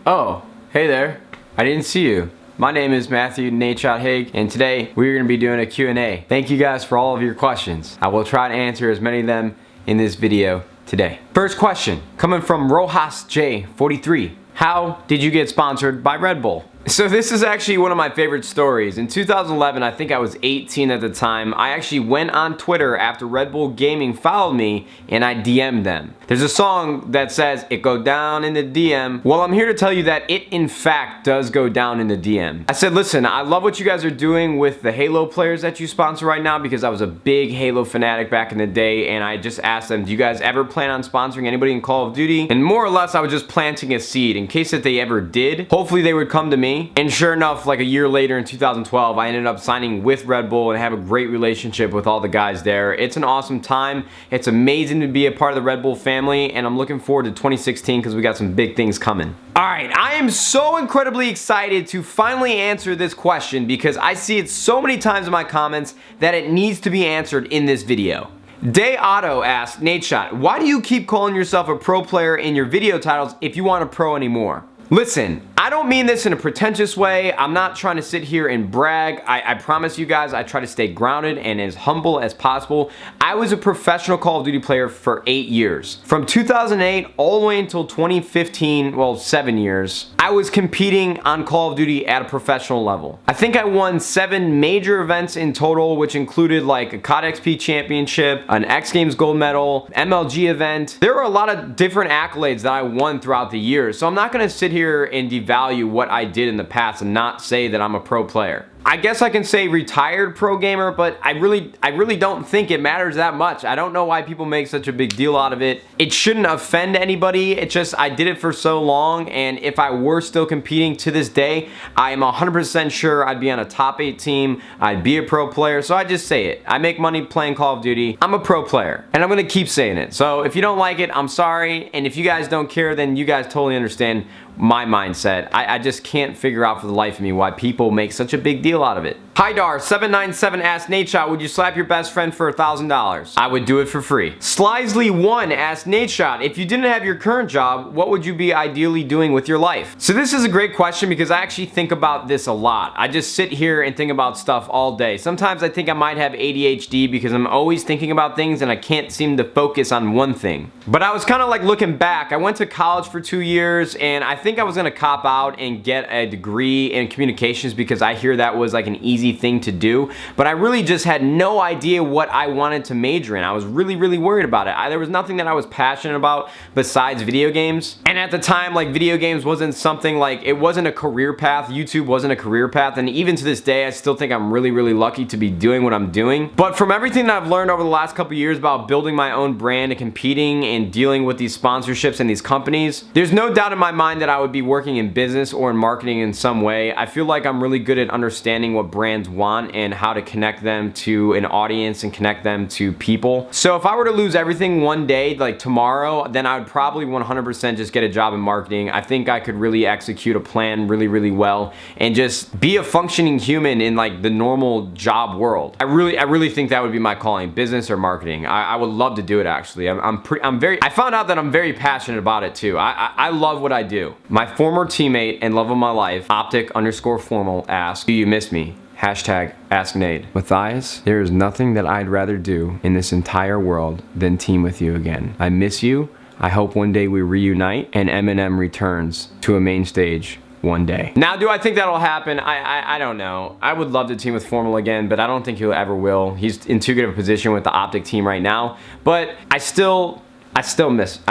Oh, hey there. I didn't see you. My name is Matthew Nadeshot Haig, and today we're going to be doing a Q&A. Thank you guys for all of your questions. I will try to answer as many of them in this video today. First question, coming from Rojas J43. How did you get sponsored by Red Bull? So this is actually one of my favorite stories. In 2011, I think I was 18 at the time, I actually went on Twitter after Red Bull Gaming followed me and I DM'd them. There's a song that says, "It go down in the DM." Well, I'm here to tell you that it in fact does go down in the DM. I said, listen, I love what you guys are doing with the Halo players that you sponsor right now because I was a big Halo fanatic back in the day, and I just asked them, do you guys ever plan on sponsoring anybody in Call of Duty? And more or less, I was just planting a seed in case that they ever did. Hopefully they would come to me. And sure enough, like a year later in 2012, I ended up signing with Red Bull and have a great relationship with all the guys there. It's an awesome time. It's amazing to be a part of the Red Bull family, and I'm looking forward to 2016 because we got some big things coming. Alright, I am so incredibly excited to finally answer this question because I see it so many times in my comments that it needs to be answered in this video. Day Otto asked, Nadeshot, why do you keep calling yourself a pro player in your video titles if you aren't a pro anymore? Listen, I don't mean this in a pretentious way. I'm not trying to sit here and brag. I promise you guys I try to stay grounded and as humble as possible. I was a professional Call of Duty player for 8 years. From 2008 all the way until 2015, well, 7 years, I was competing on Call of Duty at a professional level. I think I won 7 major events in total, which included like a COD XP championship, an X Games gold medal, MLG event. There were a lot of different accolades that I won throughout the years, so I'm not gonna sit here and devalue what I did in the past and not say that I'm a pro player. I guess I can say retired pro gamer, but I really don't think it matters that much. I don't know why people make such a big deal out of it. It shouldn't offend anybody. It's just I did it for so long, and if I were still competing to this day, I am 100% sure I'd be on a top 8 team. I'd be a pro player, so I just say it. I make money playing Call of Duty. I'm a pro player, and I'm gonna keep saying it. So if you don't like it, I'm sorry, and if you guys don't care, then you guys totally understand my mindset. I just can't figure out for the life of me why people make such a big deal out of it. Hydar797 asked, Nadeshot, would you slap your best friend for $1,000? I would do it for free. Slisley1 asked, Nadeshot, if you didn't have your current job, what would you be ideally doing with your life? So this is a great question because I actually think about this a lot. I just sit here and think about stuff all day. Sometimes I think I might have ADHD because I'm always thinking about things and I can't seem to focus on one thing. But I was kind of like looking back. I went to college for 2 years and I think I was gonna cop out and get a degree in communications because I hear that was like an easy thing to do, but I really just had no idea what I wanted to major in. I was really worried about it. There was nothing that I was passionate about besides video games, and at the time, like, video games wasn't something, like, it wasn't a career path. YouTube wasn't a career path, and even to this day I still think I'm really lucky to be doing what I'm doing. But from everything that I've learned over the last couple years about building my own brand and competing and dealing with these sponsorships and these companies, there's no doubt in my mind that I would be working in business or in marketing in some way. I feel like I'm really good at understanding what brands want and how to connect them to an audience and connect them to people. So if I were to lose everything one day, like tomorrow, then I would probably 100% just get a job in marketing. I think I could really execute a plan really well and just be a functioning human in like the normal job world. I really think that would be my calling, business or marketing. I would love to do it actually. I found out that I'm very passionate about it too. I love what I do. My former teammate and love of my life, Optic_formal, asked, do you miss me? Hashtag AskNade. Matthias, there is nothing that I'd rather do in this entire world than team with you again. I miss you. I hope one day we reunite and Eminem returns to a main stage one day. Now, do I think that'll happen? I don't know. I would love to team with Formal again, but I don't think he'll ever will. He's in too good of a position with the Optic team right now, but I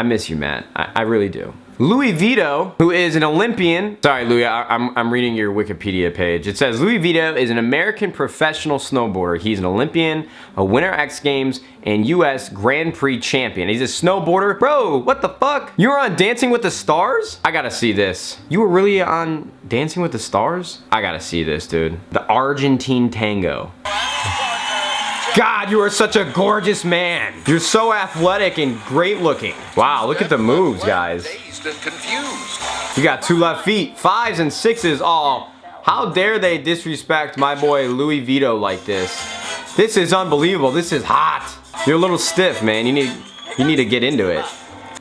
miss you, Matt. I really do. Louie Vito, who is an Olympian, sorry Louie, I'm reading your Wikipedia page. It says Louie Vito is an American professional snowboarder. He's an Olympian, a Winter X Games, and US Grand Prix champion. He's a snowboarder. Bro, what the fuck? You were on Dancing with the Stars? I gotta see this. You were really on Dancing with the Stars? I gotta see this, dude. The Argentine Tango. God, you are such a gorgeous man. You're so athletic and great looking. Wow, look at the moves, guys. You got 2 left feet, 5s and 6s. Oh, how dare they disrespect my boy Louie Vito like this? This is unbelievable. This is hot. You're a little stiff, man. You need to get into it.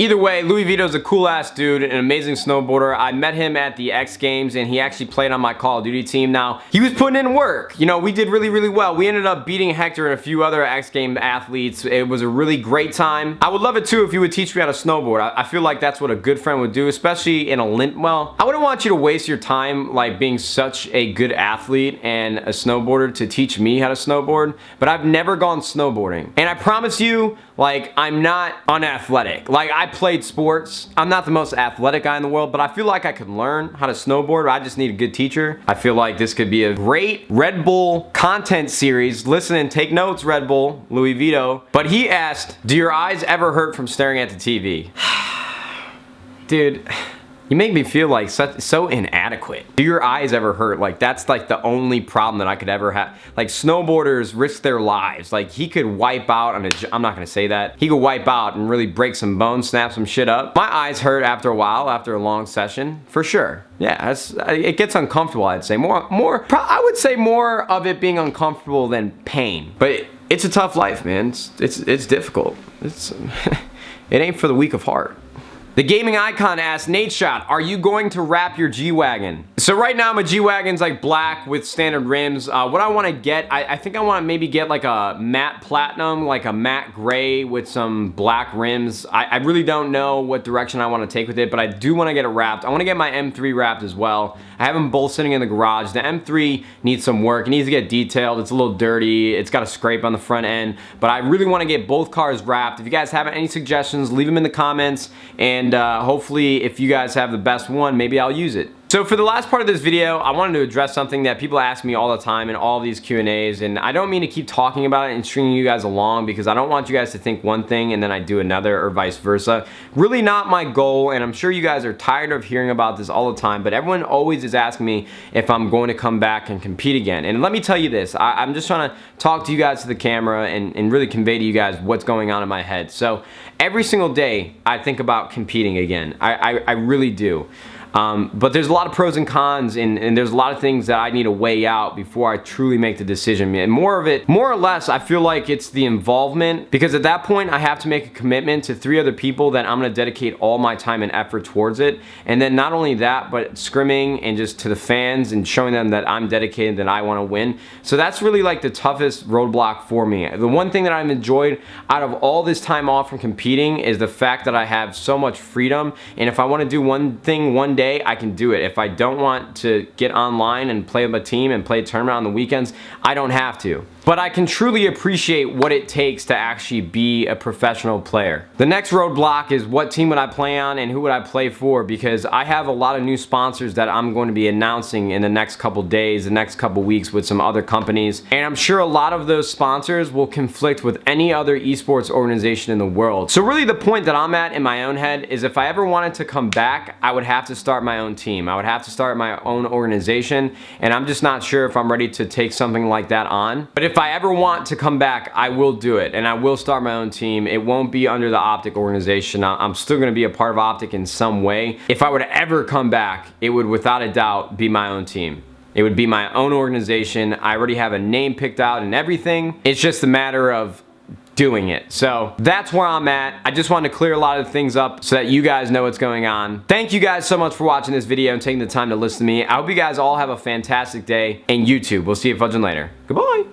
Either way, Louie Vito's a cool ass dude, an amazing snowboarder. I met him at the X Games and he actually played on my Call of Duty team. Now, he was putting in work. You know, we did really, really well. We ended up beating Hector and a few other X Game athletes. It was a really great time. I would love it too if you would teach me how to snowboard. I feel like that's what a good friend would do, especially in well, I wouldn't want you to waste your time like being such a good athlete and a snowboarder to teach me how to snowboard, but I've never gone snowboarding. And I promise you, like, I'm not unathletic. Like, I played sports. I'm not the most athletic guy in the world, but I feel like I could learn how to snowboard. I just need a good teacher. I feel like this could be a great Red Bull content series. Listen and take notes, Red Bull, Louie Vito. But he asked, do your eyes ever hurt from staring at the TV? Dude, you make me feel like so inadequate. Do your eyes ever hurt? Like, that's like the only problem that I could ever have. Like, snowboarders risk their lives. Like, he could wipe out on I'm not gonna say that. He could wipe out and really break some bones, snap some shit up. My eyes hurt after a while, after a long session, for sure. Yeah, it gets uncomfortable, I'd say. I would say more of it being uncomfortable than pain. But it's a tough life, man. It's difficult. It ain't for the weak of heart. The gaming icon asked, Nadeshot, are you going to wrap your G-Wagon? So right now my G-Wagon's like black with standard rims. What I want to get, I think I want to maybe get like a matte platinum, like a matte gray with some black rims. I really don't know what direction I want to take with it, but I do want to get it wrapped. I want to get my M3 wrapped as well. I have them both sitting in the garage. The M3 needs some work. It needs to get detailed. It's a little dirty. It's got a scrape on the front end, but I really want to get both cars wrapped. If you guys have any suggestions, leave them in the comments, and hopefully if you guys have the best one, maybe I'll use it. So for the last part of this video, I wanted to address something that people ask me all the time in all these Q&As, and I don't mean to keep talking about it and stringing you guys along because I don't want you guys to think one thing and then I do another or vice versa. Really not my goal, and I'm sure you guys are tired of hearing about this all the time, but everyone always is asking me if I'm going to come back and compete again. And let me tell you this, I'm just trying to talk to you guys to the camera and really convey to you guys what's going on in my head. So every single day I think about competing again. I really do. But there's a lot of pros and cons, and there's a lot of things that I need to weigh out before I truly make the decision. And more or less, I feel like it's the involvement, because at that point I have to make a commitment to 3 other people that I'm going to dedicate all my time and effort towards it. And then not only that, but scrimming and just to the fans and showing them that I'm dedicated, that I want to win. So that's really like the toughest roadblock for me. The one thing that I've enjoyed out of all this time off from competing is the fact that I have so much freedom, and if I want to do one thing one day, I can do it. If I don't want to get online and play with a team and play a tournament on the weekends, I don't have to. But I can truly appreciate what it takes to actually be a professional player. The next roadblock is what team would I play on and who would I play for, because I have a lot of new sponsors that I'm going to be announcing in the next couple days, the next couple weeks with some other companies. And I'm sure a lot of those sponsors will conflict with any other esports organization in the world. So really the point that I'm at in my own head is if I ever wanted to come back, I would have to start my own team. I would have to start my own organization, and I'm just not sure if I'm ready to take something like that on. But if I ever want to come back, I will do it, and I will start my own team. It won't be under the Optic organization. I'm still going to be a part of Optic in some way. If I were to ever come back, it would without a doubt be my own team. It would be my own organization. I already have a name picked out and everything. It's just a matter of doing it. So that's where I'm at. I just wanted to clear a lot of things up so that you guys know what's going on. Thank you guys so much for watching this video and taking the time to listen to me. I hope you guys all have a fantastic day, and YouTube. We'll see you fudging later. Goodbye.